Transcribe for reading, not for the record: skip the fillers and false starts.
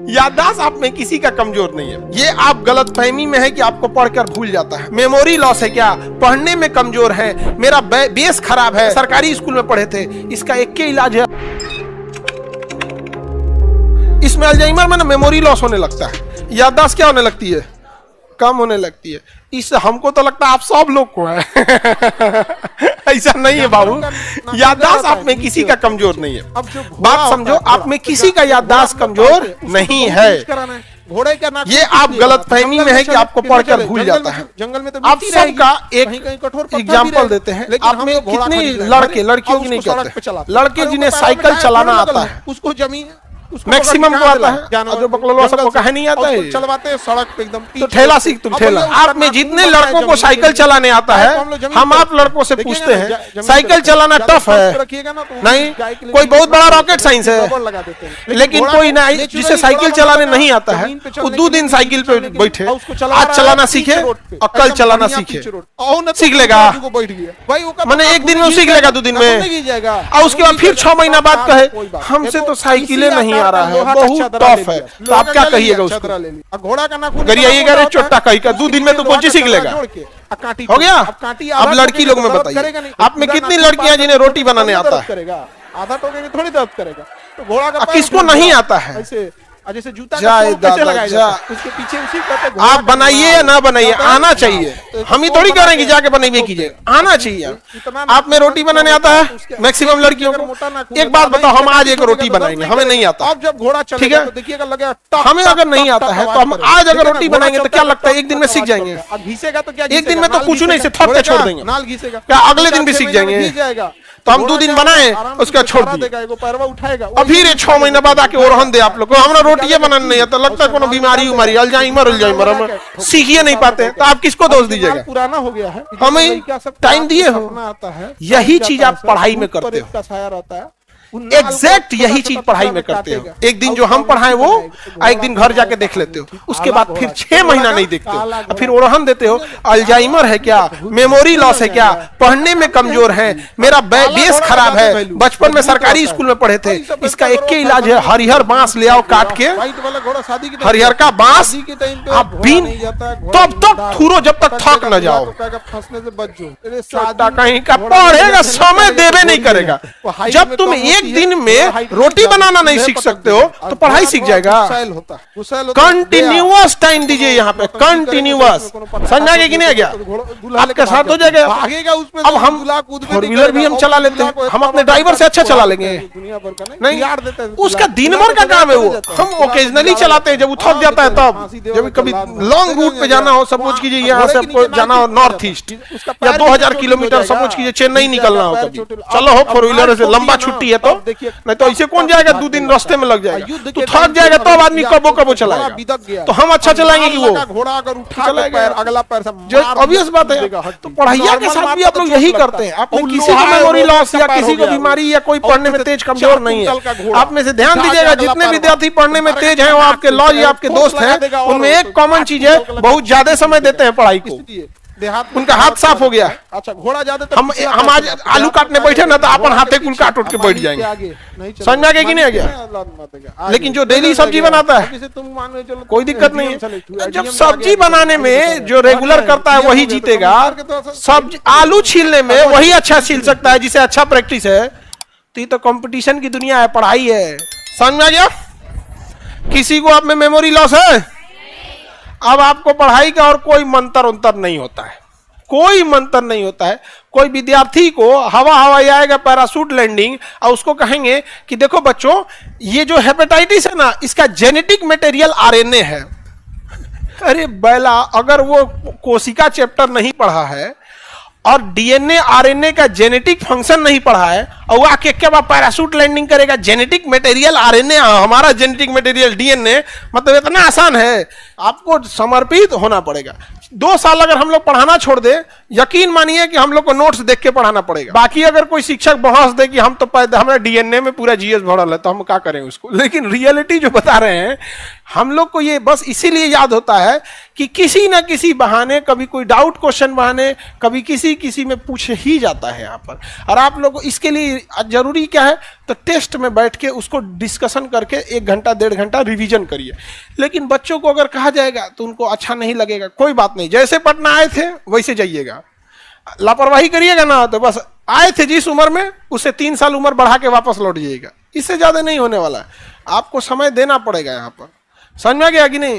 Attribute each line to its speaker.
Speaker 1: याददाश्त आप में किसी का कमजोर नहीं है। ये आप गलतफहमी में है कि आपको पढ़कर भूल जाता है। मेमोरी लॉस है क्या? पढ़ने में कमजोर है, मेरा बेस खराब है, सरकारी स्कूल में पढ़े थे। इसका एक ही इलाज है, इसमें अल्जाइमर में ना मेमोरी लॉस होने लगता है, याददाश्त क्या होने लगती है? कम होने लगती है। इससे हमको तो लगता है आप सब लोग को है ऐसा नहीं है बाबू, याददाश्त आप में किसी का कमजोर नहीं है। बात समझो, आप में किसी का याददाश्त कमजोर नहीं है। ये आप गलतफहमी में है कि आपको पढ़कर भूल जाता है। आप सबका एक एग्जाम्पल देते हैं। आप में कितने लड़के, लड़कियों की नहीं कहते, लड़के जिन्हें साइकिल चलाना आता है, उसको जमीन मैक्सिमम को आता है, जो बकलोलवा सबको कहे नहीं आता है, चलवाते हैं सड़क पे एकदम। तो ठेला सीख तुम ठेला। आप में जितने लड़कों को साइकिल चलाने आता है, हम आप लड़कों से पूछते हैं साइकिल चलाना टफ है? नहीं, कोई बहुत बड़ा रॉकेट साइंस है, लेकिन कोई नहीं जिसे साइकिल चलाने नहीं आता है, वो 2 दिन साइकिल पे बैठे, आज चलाना सीखे और कल चलाना सीखे, सीख लेगा। मैंने एक दिन में सीख लेगा, 2 दिन में, और उसके बाद फिर 6 महीना बाद कहे हमसे तो साइकिलें नहीं आ रहा है, बहुत टफ है। तो आप क्या कहिएगा उसको? घोड़ा का नाखून गरियाइएगा, रे चोट्टा कही का 2 दिन में तो कोई चीज सीख लेगा। हो गया। अब लड़की लोग में बताइए, आप में कितनी लड़कियां जिन्हें रोटी बनाने आता है? आधा टोके थोड़ी दर्द करेगा। तो घोड़ा का किसको नहीं आता है? जैसे जूता उसके पीछे उसी आप बनाइए या ना बनाइए, आना चाहिए। हम ही थोड़ी कह रहे हैं कि जाके बनाइए कीजिए, आना चाहिए। आप में रोटी बनाने आता है मैक्सिमम लड़कियों को? एक बात बताओ, हम आज एक रोटी बनाएंगे, हमें नहीं आता, अब जब घोड़ा ठीक है, हमें अगर नहीं आता है तो हम आज अगर रोटी बनाएंगे तो क्या लगता है 1 दिन में सीख जाएंगे? घिसेगा तो क्या? 1 दिन में तो कुछ नहीं से थक के छोड़ देंगे, क्या अगले दिन भी सीख जाएंगे? तो हम 2 दिन बनाए, उसका छोड़ दिया, अब फिर 6 महीना बाद आके ओरहन दे आप लोग को हमारा रोटियां बनाने नहीं आता, लगता है कोनो बीमारी उमारी, अल्जाइमर हम सीख ही नहीं पाते। तो आप किसको दोष दीजिएगा? पुराना हो गया है, हमें टाइम दिए हो। यही चीज आप पढ़ाई में करते हो, एग्जैक्ट यही चीज पढ़ाई में करते हो। एक दिन जो हम पढ़ाए वो एक दिन घर जाके देख लेते हो, उसके बाद फिर 6 महीना नहीं देखते हो, फिर ओरहन देते हो अल्जाइमर है क्या, मेमोरी लॉस है क्या, पढ़ने में कमजोर है, मेरा बेस खराब है, बचपन में सरकारी स्कूल में पढ़े थे। इसका एक ही इलाज है, हरिहर बांस ले आओ काट के, हरिहर का बांस आप बीन तब तक थूरो जब तक थक न जाओ। कहीं का पढ़ेगा, समय देवे नहीं करेगा। जब तुम एक दिन में रोटी बनाना नहीं सीख सकते हो तो पढ़ाई सीख जाएगा। कंटिन्यूअस टाइम दीजिए यहाँ पे, कंटिन्यूअस। समझा गया कि नहीं गया? आपके साथ हो जाएगा। अब हम 4 व्हीलर भी हम चला लेते हैं, हम अपने ड्राइवर से अच्छा चला लेंगे नहीं, उसका दिन भर का काम है वो, हम ओकेजनली चलाते हैं जब वो थक जाता है तब। जब कभी लॉन्ग रूट पे जाना हो, सपोज कीजिए यहाँ से आपको जाना हो नॉर्थ ईस्ट या 2000 किलोमीटर, सपोज कीजिए चेन्नई निकलना हो, कभी चलो हो 4 व्हीलर से, लंबा छुट्टी है तो, नहीं तो ऐसे कौन जाएगा? 2 दिन रास्ते में लग जाएगा, तो थक जाएगा तब आदमी कबो चलाएगा। तो हम अच्छा चलाएंगे कि वो चलाएगा? अगला पैर से ऑब्वियस बात है। तो पढ़ाइया के साथ भी आप लोग यही करते हैं। आप किसी को मेमोरी लॉस या किसी को बीमारी या कोई पढ़ने में तेज कमजोर नहीं है। आप में से ध्यान दीजिएगा, जितने विद्यार्थी पढ़ने में तेज हैं वो आपके लॉ या आपके दोस्त हैं, उनमें एक कॉमन चीज है, बहुत ज्यादा समय देते हैं पढ़ाई को, उनका हाथ साफ हो गया। अच्छा, घोड़ा ज्यादा हम आज आलू काटने बैठे ना तो अपन हाथे कुल काट उठ के बैठ जाएंगे, समझ में आ गया कि नहीं आ गया? लेकिन जो डेली सब्जी बनाता है कोई दिक्कत नहीं है। जब सब्जी बनाने में जो रेगुलर करता है वही जीतेगा, सब्जी आलू छीलने में वही अच्छा छील सकता है जिसे अच्छा प्रैक्टिस है। तो ये तो कंपटीशन की दुनिया है, पढ़ाई है। समझ में आ गया? किसी को आप में मेमोरी लॉस है? अब आपको पढ़ाई का और कोई मंत्र उंतर नहीं होता है, कोई मंत्र नहीं होता है। कोई विद्यार्थी को हवा आएगा पैराशूट लैंडिंग और उसको कहेंगे कि देखो बच्चों, ये जो हेपेटाइटिस है ना, इसका जेनेटिक मटेरियल आरएनए है। अरे बैला, अगर वो कोशिका चैप्टर नहीं पढ़ा है और डीएनए आरएनए का जेनेटिक फंक्शन नहीं पढ़ा है और वो आके क्या पैराशूट लैंडिंग करेगा? जेनेटिक मटेरियल आरएनए, हमारा जेनेटिक मटेरियल डीएनए, मतलब इतना आसान है? आपको समर्पित होना पड़ेगा। 2 साल अगर हम लोग पढ़ाना छोड़ दे, यकीन मानिए कि हम लोग को नोट्स देख के पढ़ाना पड़ेगा। बाकी अगर कोई शिक्षक बहस दे कि हम तो हमारे डीएनए में पूरा जीएस भरल है तो हम क्या करें उसको, लेकिन रियलिटी जो बता रहे हैं, हम लोग को ये बस इसीलिए याद होता है कि किसी ना किसी बहाने, कभी कोई डाउट क्वेश्चन बहाने, कभी किसी में पूछ ही जाता है यहाँ पर। और आप लोग को इसके लिए जरूरी क्या है, तो टेस्ट में बैठ के उसको डिस्कशन करके 1 घंटा 1.5 घंटा रिवीजन करिए। लेकिन बच्चों को अगर कहा जाएगा तो उनको अच्छा नहीं लगेगा, कोई बात नहीं, जैसे पटना आए थे वैसे जाइएगा। लापरवाही करिएगा ना तो बस आए थे जिस उम्र में उससे 3 साल उम्र बढ़ा के वापस लौट जाइएगा, इससे ज्यादा नहीं होने वाला है। आपको समय देना पड़ेगा यहाँ पर, समझ में आ गया कि नहीं।